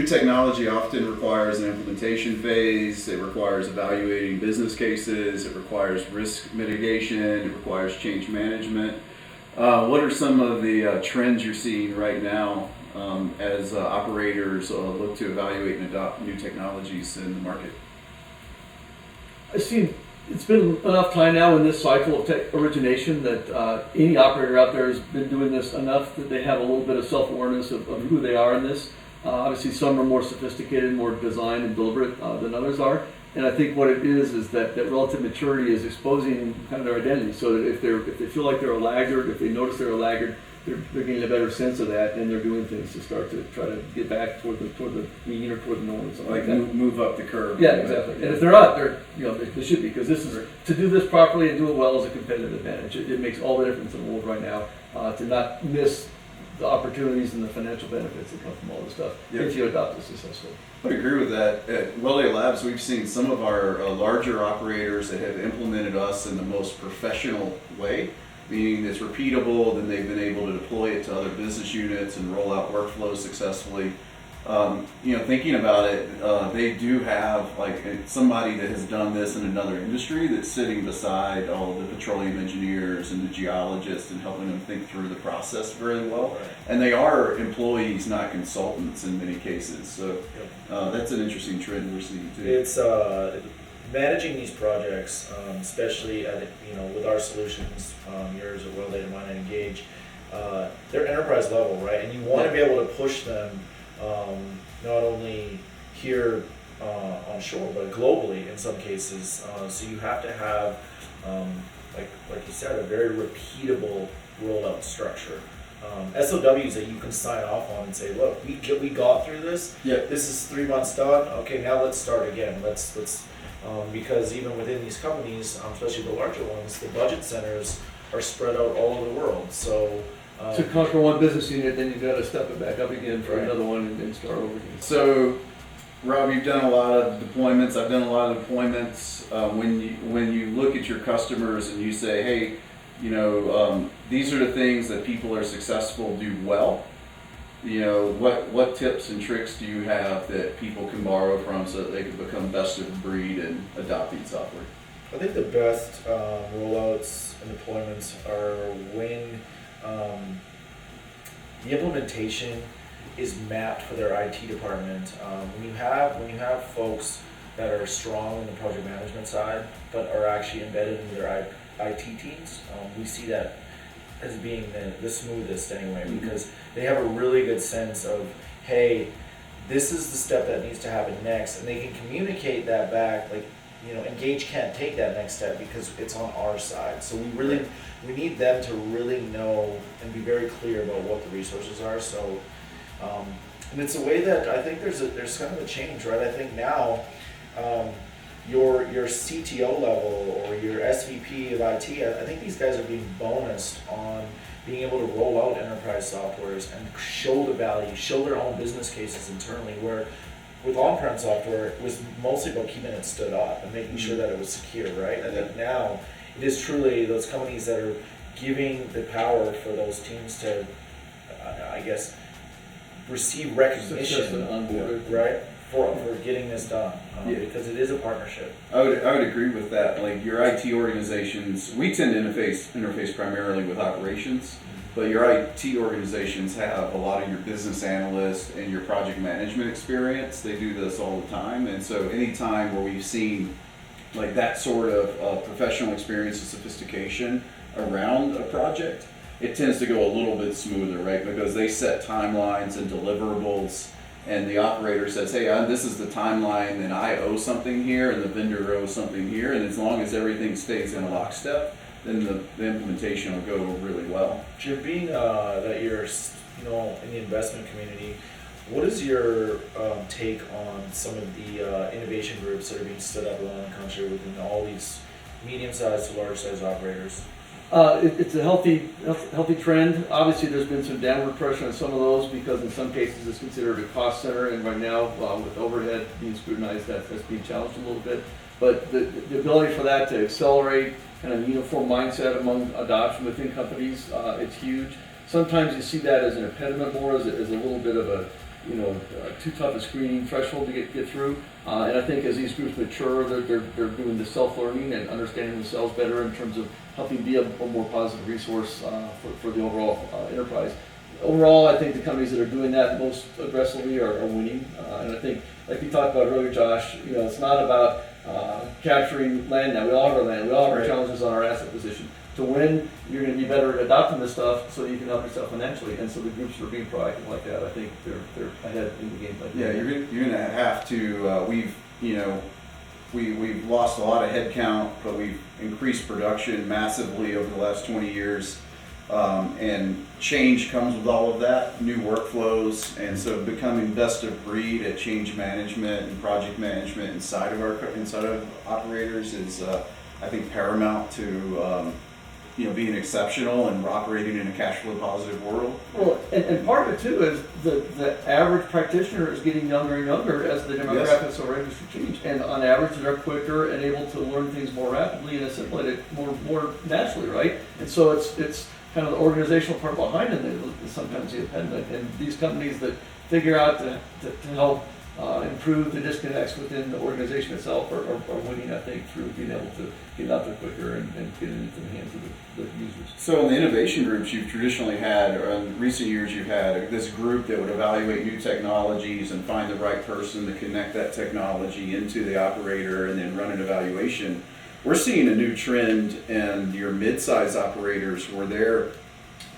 technology often requires an implementation phase. It requires evaluating business cases. It requires risk mitigation. It requires change management. What are some of the trends you're seeing right now as operators look to evaluate and adopt new technologies in the market? I've seen it's been enough time now in this cycle of tech origination that any operator out there has been doing this enough that they have a little bit of self-awareness of who they are in this. Obviously, some are more sophisticated, more designed and deliberate than others are. And I think what it is that relative maturity is exposing kind of their identity. So that if they feel like they're a laggard, if they notice they're a laggard, they're getting a better sense of that, and they're doing things to start to try to get back toward the mean or toward the norm, something like that. Move up the curve. Yeah, exactly. And if they're not, they should be, because this is to do this properly and do it well is a competitive advantage. It makes all the difference in the world right now to not miss the opportunities and the financial benefits that come from all this stuff if you adopt it successfully. I agree with that. At Wellday Labs, we've seen some of our larger operators that have implemented us in the most professional way, meaning it's repeatable, then they've been able to deploy it to other business units and roll out workflows successfully. Thinking about it, they do have like somebody that has done this in another industry that's sitting beside all of the petroleum engineers and the geologists and helping them think through the process very well. Right. And they are employees, not consultants in many cases. So that's an interesting trend we're seeing too. It's managing these projects, especially with our solutions, yours or Wellday and mine and Engage. They're enterprise level, right? And you want to be able to push them. Not only here on shore, but globally in some cases. So you have to have, like you said, a very repeatable rollout structure. SOWs that you can sign off on and say, look, we got through this. Yep. This is 3 months done. Okay, now let's start again. Let's because even within these companies, especially the larger ones, the budget centers are spread out all over the world. So. To conquer one business unit, then you've got to step it back up again for another one and start over again. So, Rob, you've done a lot of deployments. I've done a lot of deployments. When you look at your customers and you say, hey, these are the things that people are successful do well. What tips and tricks do you have that people can borrow from so that they can become best of breed and adopt these software? I think the best rollouts and deployments are when the implementation is mapped for their IT department. When you have folks that are strong in the project management side, but are actually embedded in their IT teams, we see that as being the smoothest anyway, because they have a really good sense of, hey, this is the step that needs to happen next, and they can communicate that back. Like, Engage can't take that next step because it's on our side. So we need them to really know and be very clear about what the resources are. So, and it's a way that I think there's kind of a change, right? I think now your CTO level or your SVP of IT, I think these guys are being bonused on being able to roll out enterprise softwares and show the value, show their own business cases internally, where with on-prem software, it was mostly about keeping it stood up and making sure that it was secure, right? I think now it is truly those companies that are giving the power for those teams to, I guess, receive recognition, right, for getting this done, because it is a partnership. I would agree with that. Like your IT organizations, we tend to interface primarily with operations. But your IT organizations have a lot of your business analysts and your project management experience. They do this all the time. And so anytime where we've seen like that sort of professional experience and sophistication around a project, it tends to go a little bit smoother, right? Because they set timelines and deliverables, and the operator says, hey, this is the timeline, and I owe something here, and the vendor owes something here. And as long as everything stays in lockstep, then the implementation will go really well. Jim, being that you're in the investment community, what is your take on some of the innovation groups that are being stood up around the country within all these medium-sized to large-sized operators? It's a healthy trend. Obviously, there's been some downward pressure on some of those because in some cases it's considered a cost center, and right now with overhead being scrutinized, that's being challenged a little bit. But the ability for that to accelerate kind of uniform mindset among adoption within companies, it's huge. Sometimes you see that as an impediment more, as a little bit of a, too tough a screening threshold to get through. And I think as these groups mature, they're doing the self-learning and understanding themselves better in terms of helping be a more positive resource for the overall enterprise. Overall, I think the companies that are doing that most aggressively are winning. And I think, like you talked about earlier, Josh, it's not about capturing land now. We all have our land. We all have our challenges on our asset position. To win, you're going to be better at adopting this stuff so you can help yourself financially. And so the groups that are being proactive like that, I think they're ahead in the game. Yeah, you're going to have to. We've lost a lot of headcount, but we've increased production massively over the last 20 years. And change comes with all of that, new workflows, and so becoming best of breed at change management and project management inside of operators is, I think, paramount to being exceptional and operating in a cash flow positive world. Well, and part of it too is the average practitioner is getting younger and younger as the demographics of our industry change, and on average they're quicker and able to learn things more rapidly and assimilate it more naturally, right? And so it's kind of the organizational part behind it that is sometimes the impediment. And these companies that figure out to help improve the disconnects within the organization itself are winning, I think, through being able to get out there quicker and get it into the hands of the users. So in the innovation groups, you've traditionally had, or in recent years, you've had this group that would evaluate new technologies and find the right person to connect that technology into the operator and then run an evaluation. We're seeing a new trend in your mid-size operators where they're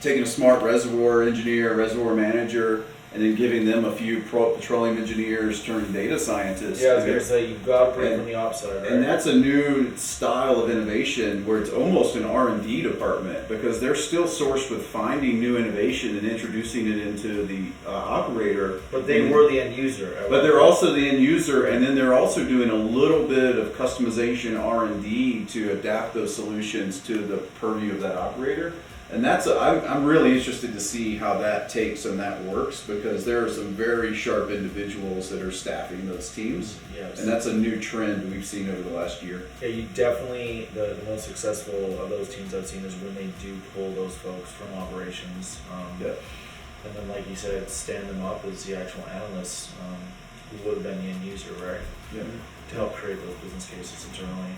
taking a smart reservoir engineer, reservoir manager, and then giving them a few petroleum engineers turned data scientists. Yeah, I was going to say, you've got to bring from the ops side, right? And that's a new style of innovation where it's almost an R&D department because they're still sourced with finding new innovation and introducing it into the operator. But they were the end user. But they're also the end user, and then they're also doing a little bit of customization R&D to adapt those solutions to the purview of that operator. And I'm really interested to see how that takes and that works because there are some very sharp individuals that are staffing those teams. Yes. And that's a new trend we've seen over the last year. Yeah, you definitely, the most successful of those teams I've seen is when they do pull those folks from operations. And then, like you said, stand them up as the actual analysts who would have been the end user, right? Yeah. To help create those business cases internally.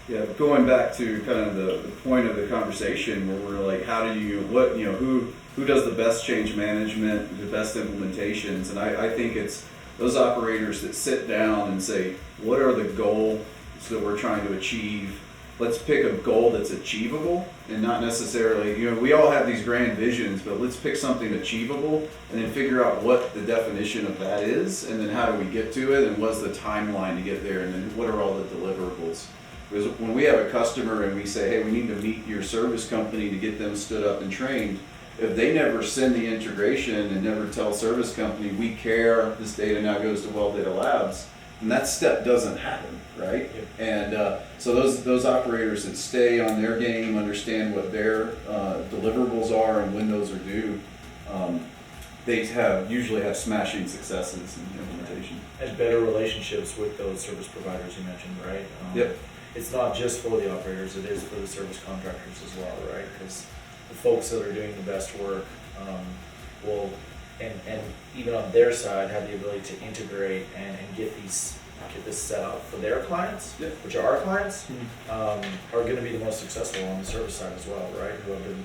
Yeah, going back to kind of the point of the conversation where we're like, who does the best change management, the best implementations? And I think it's those operators that sit down and say, what are the goals that we're trying to achieve? Let's pick a goal that's achievable and not necessarily, we all have these grand visions, but let's pick something achievable and then figure out what the definition of that is and then how do we get to it and what's the timeline to get there and then what are all the deliverables? Because when we have a customer and we say, hey, we need to meet your service company to get them stood up and trained, if they never send the integration and never tell service company, we care, this data now goes to Well Data Labs, and that step doesn't happen, right? Yep. And so those operators that stay on their game, understand what their deliverables are and when those are due, they usually have smashing successes in implementation. And better relationships with those service providers you mentioned, right? Yep. It's not just for the operators, it is for the service contractors as well, right? Because the folks that are doing the best work will, and even on their side, have the ability to integrate and get this set up for their clients, which are our clients, are going to be the most successful on the service side as well, right? Who have been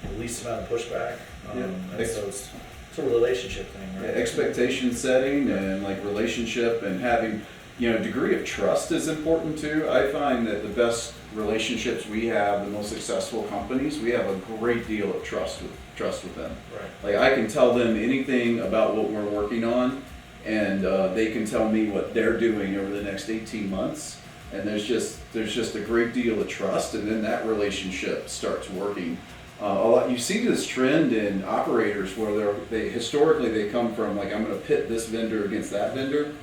the least amount of pushback. And so it's a relationship thing, right? Yeah, expectation setting and like relationship and having, degree of trust is important too. I find that the best relationships we have, the most successful companies, we have a great deal of trust with them. Right. Like I can tell them anything about what we're working on, and they can tell me what they're doing over the next 18 months. And there's just a great deal of trust, and then that relationship starts working. You see this trend in operators where they historically come from like, I'm going to pit this vendor against that vendor.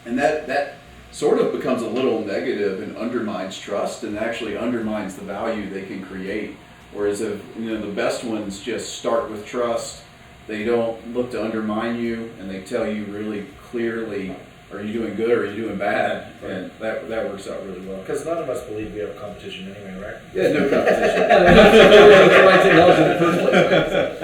And that sort of becomes a little negative and undermines trust and actually undermines the value they can create. Whereas if the best ones just start with trust, they don't look to undermine you and they tell you really clearly, are you doing good or are you doing bad? And that works out really well. Because none of us believe we have competition anyway, right? Yeah, no competition. That's the right technology in the first place, right?